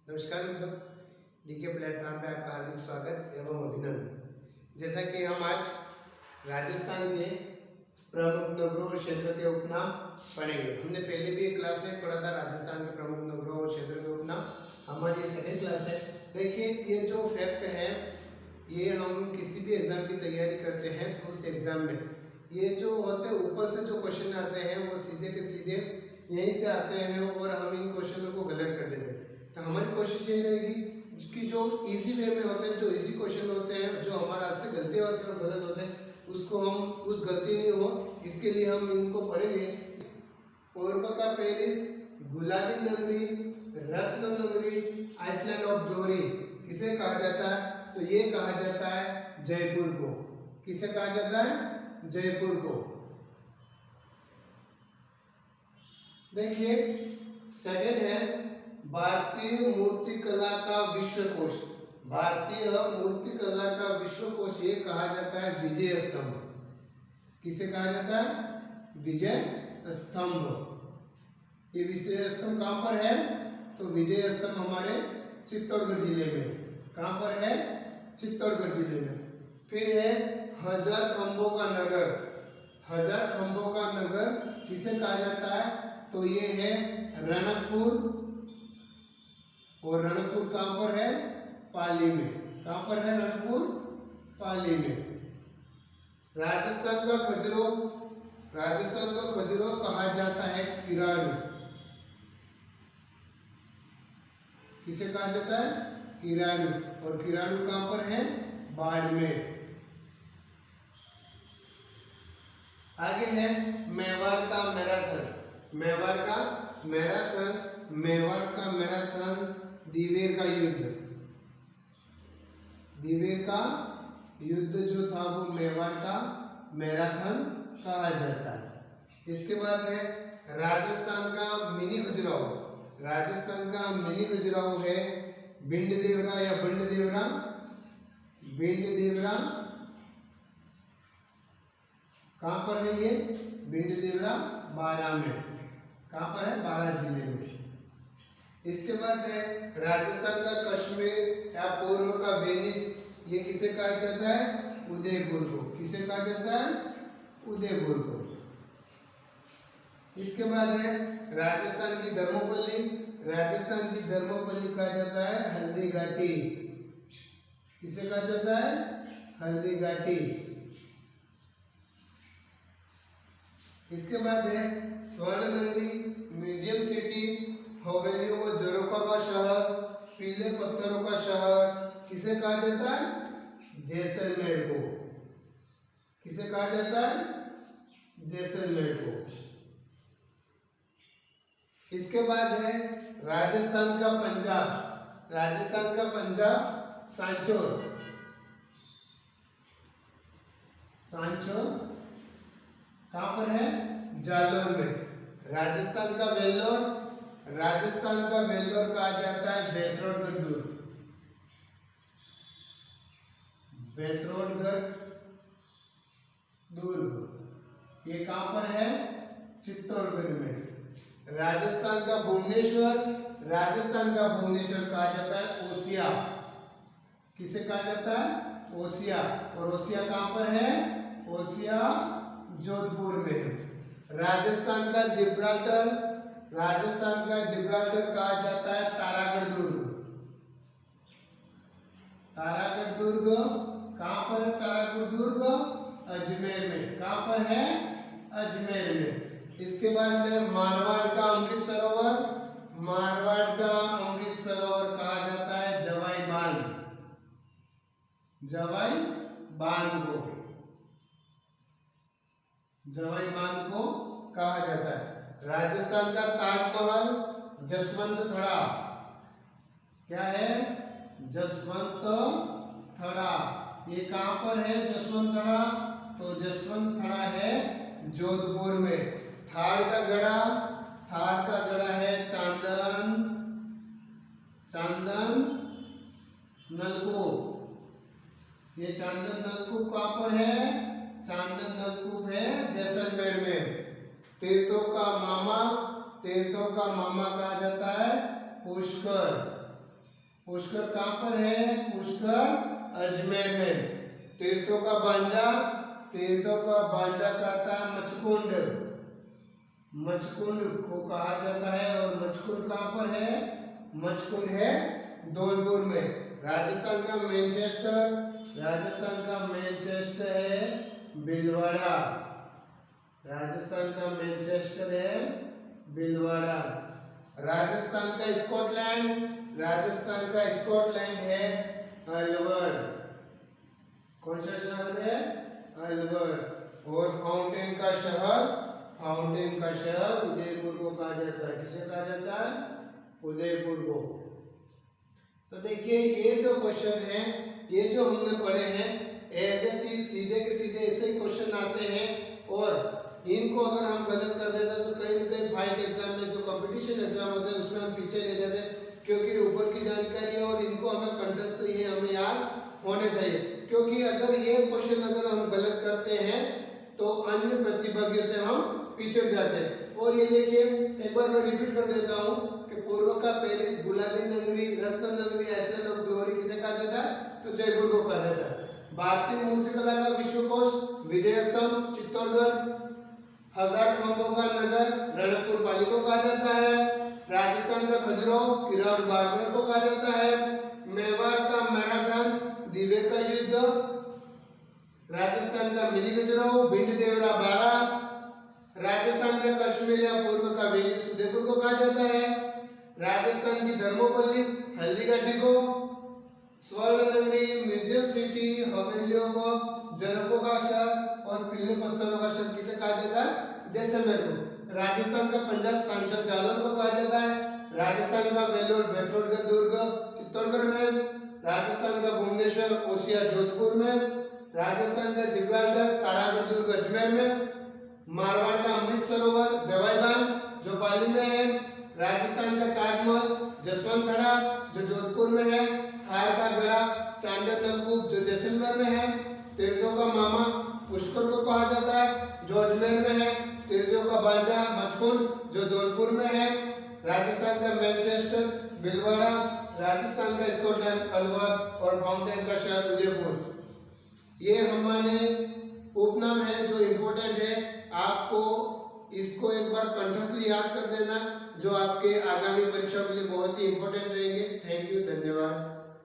नमस्कार मित्रों, DK platform पे आपका हार्दिक स्वागत एवं अभिनंदन। जैसा कि हम आज राजस्थान के प्रमुख नगरों और क्षेत्र के उपनाम पढ़ेंगे। हमने पहले भी एक क्लास में पढ़ा था राजस्थान के प्रमुख नगरों और क्षेत्र के उपनाम। हमारी ये सेकंड क्लास है। देखिए, ये जो फैक्ट है ये हम किसी भी एग्जाम की तैयारी करते हैं तो उस एग्जाम में ये जो होते हैं ऊपर से जो क्वेश्चन आते हैं वो सीधे के सीधे यहीं से आते हैं और हम इन क्वेश्चनों को गलत कर देते हैं। तो हमारी कोशिश ये रहेगी कि जो इजी वे में होते हैं, जो इजी क्वेश्चन होते हैं, जो हमारे हाथ से गलती होते हैं और गलत होते हैं, उसको हम उस गलती नहीं हो इसके लिए हम इनको पढ़ेंगे। पूर्व का पेरिस, गुलाबी नगरी, रत्न नगरी, आइसलैंड ऑफ ग्लोरी किसे कहा जाता है? तो ये कहा जाता है जयपुर को। किसे कहा जाता है? जयपुर को। देखिए, सेकंड है भारतीय मूर्तिकला का विश्वकोश। भारतीय मूर्तिकला का विश्वकोश ये कहा जाता है विजय स्तंभ। किसे कहा जाता है? विजय स्तंभ। ये विजय स्तंभ कहाँ पर है? तो विजय स्तंभ हमारे चित्तौड़गढ़ जिले में। कहाँ पर है? चित्तौड़गढ़ जिले में। फिर है हजार खंभों का नगर। हजार खंभों का नगर किसे कहा जाता है? तो ये है रणकपुर। और रणकपुर कहाँ पर है? पाली में। कहाँ पर है रणकपुर? पाली में। राजस्थान का खजुराहो, राजस्थान का खजुराहो कहा जाता है किराणु। किसे कहा जाता है? किराणु। और किराणु कहाँ पर है? बाड़मेर। आगे है मेवाड़ का मैराथन। मेवाड़ का मैराथन, मेवाड़ का मैराथन, दिवेर का युद्ध। दिवेर का युद्ध जो था वो मेवाड़ का मैराथन कहा जाता है। इसके बाद है राजस्थान का मिनी खजुराहो। राजस्थान का मिनी खजुराहो है भिंड देवरा या बंड देवरा। भिंड देवरा कहाँ पर है? ये भिंड देवरा बारां में। कहाँ पर है? बारां जिले में। इसके बाद है राजस्थान का कश्मीर या पूर्व का वेनिस। ये किसे कहा जाता है? उदयपुर को। किसे कहा जाता है? उदयपुर को। इसके बाद है राजस्थान की धर्मपल्ली। राजस्थान की धर्मपल्ली कहा जाता है हल्दी घाटी। किसे कहा जाता है? हल्दी घाटी। इसके बाद है स्वर्ण नगरी, म्यूजियम सिटी, हवेलियों व झरोखों का शहर, पीले पत्थरों का शहर किसे कहा जाता है? जैसलमेर को। किसे कहा जाता है? जैसलमेर को। इसके बाद है राजस्थान का पंजाब। राजस्थान का पंजाब सांचौर। सांचौर कहाँ पर है? जालौर में। राजस्थान का वेल्लोर। राजस्थान का वेल्लोर कहा जाता है भैंसरोडगढ़ दुर्ग। भैंसरोडगढ़ दुर्ग ये कहाँ पर है? चित्तौड़गढ़ में। राजस्थान का भुवनेश्वर। राजस्थान का भुवनेश्वर कहा जाता है ओसिया। किसे कहा जाता है? ओसिया। और ओसिया कहाँ पर है? ओसिया जोधपुर में। राजस्थान का जिब्राल्टर। राजस्थान का जिब्राल्टर कहा जाता है तारागढ़ दुर्ग। तारागढ़ दुर्ग कहाँ पर है? तारागढ़ दुर्ग अजमेर में। कहाँ पर है? अजमेर में। इसके बाद में मारवाड़ का अमृत सरोवर। मारवाड़ का अमृत सरोवर कहा जाता है जवाई बांध। जवाई बांध को। जवाई बांध को कहा जाता है। राजस्थान का ताजमहल जसवंत थड़ा। क्या है? जसवंत थड़ा। ये कहाँ पर है जसवंत थड़ा? तो जसवंत थड़ा है जोधपुर में। थार का गढ़ा। थार का गढ़ा है चांदन नलकूप। ये चांदन नलकूप कहाँ पर है? चांदन नलकूप है जैसलमेर में। तीर्थों का मामा। तीर्थों का मामा कहा जाता है पुष्कर। पुष्कर कहाँ पर है? पुष्कर अजमेर में। तीर्थों का बांजा, तीर्थों का बांजा कहता है मचकुंड, मचकुंड को कहा जाता है। और मचकुंड कहाँ पर है? मचकुंड है धौलपुर में। राजस्थान का मैनचेस्टर, राजस्थान का मैनचेस्टर है भीलवाड़ा, राजस्थान का मैनचेस्टर है भीलवाड़ा। राजस्थान का स्कॉटलैंड, राजस्थान का स्कॉटलैंड है अलवर। कौन सा शहर है? अलवर। और फाउंटेन का शहर, फाउंटेन का शहर उदयपुर को कहा जाता है। किसे कहा जाता है? उदयपुर को। तो देखिए ये जो क्वेश्चन है, ये जो हमने पढ़े हैं एज इट इज सीधे के सीधे ऐसे ही क्वेश्चन आते हैं। और इनको अगर हम गलत कर देते हैं तो कहीं ना कहीं फाइट एग्जाम में, जो कंपटीशन एग्जाम होते हैं उसमें हम पीछे रह जाते हैं, क्योंकि ऊपर की जानकारी है और इनको हमें कंठस्थ ये हमें याद होने चाहिए। क्योंकि अगर ये क्वेश्चन अगर हम गलत करते हैं तो अन्य प्रतिभागियों से हम पिछड़ जाते हैं। और ये देखिए एक बार मैं रिपीट कर देता हूँ कि पूर्व का पेरिस, गुलाबी नगरी, रत्न नगरी, आइसलैंड ऑफ ग्लोरी किसे कहा जाता है? तो जयपुर को कहा जाता है। भारतीय मूर्तिकला का विश्वकोश विजय स्तंभ चित्तौड़गढ़, हजार खंभों का नगर रणकपुर पाली को कहा जाता है। राजस्थान का खजुराहो किराड़ बाड़मेर को कहा जाता है। मेवाड़ का मैराथन दिवे का युद्ध, राजस्थान का मिनी खजुराहो भिंड देवरा बारा, राजस्थान का कश्मीर या पूर्व का वेनिस उदयपुर को कहा जाता है। राजस्थान की धर्मोपल्ली हल्दीघाटी को, स्वर्ण नगरी म्यूजियम सिटी हवेलियों को, जनकों का शहर और पीले पत्थरों का शहर किसे कहा जाता है? जैसलमेर को। राजस्थान का पंजाब सांचौर जालौर को कहा जाता है। राजस्थान का वेलोर भैंसलोडगढ़ दुर्ग चित्तौड़गढ़ में, राजस्थान का भुवनेश्वर ओसिया जोधपुर में, राजस्थान का जिब्राल्टर तारागढ़ दुर्ग अजमेर में, मारवाड़ का अमृत सरोवर जवाईबान जो पाली में है, राजस्थान का ताजमहल जसवंतगढ़ जो जोधपुर में है, थार का गढ़ा चांदन नलकूप जो जैसलमेर में है, तीर्थों का मामा पुष्कर को कहा जाता है जो अजमेर में है, तीर्थों का बांजा मचकुंड जो धौलपुर में है, राजस्थान का मैनचेस्टर भीलवाड़ा, राजस्थान का स्कॉटलैंड अलवर और फाउंटेन का शहर उदयपुर। ये हमारे उपनाम है जो इम्पोर्टेंट है। आपको इसको एक बार कंठस्थ याद कर देना, जो आपके आगामी परीक्षा के लिए बहुत ही इम्पोर्टेंट रहेंगे। थैंक यू, धन्यवाद।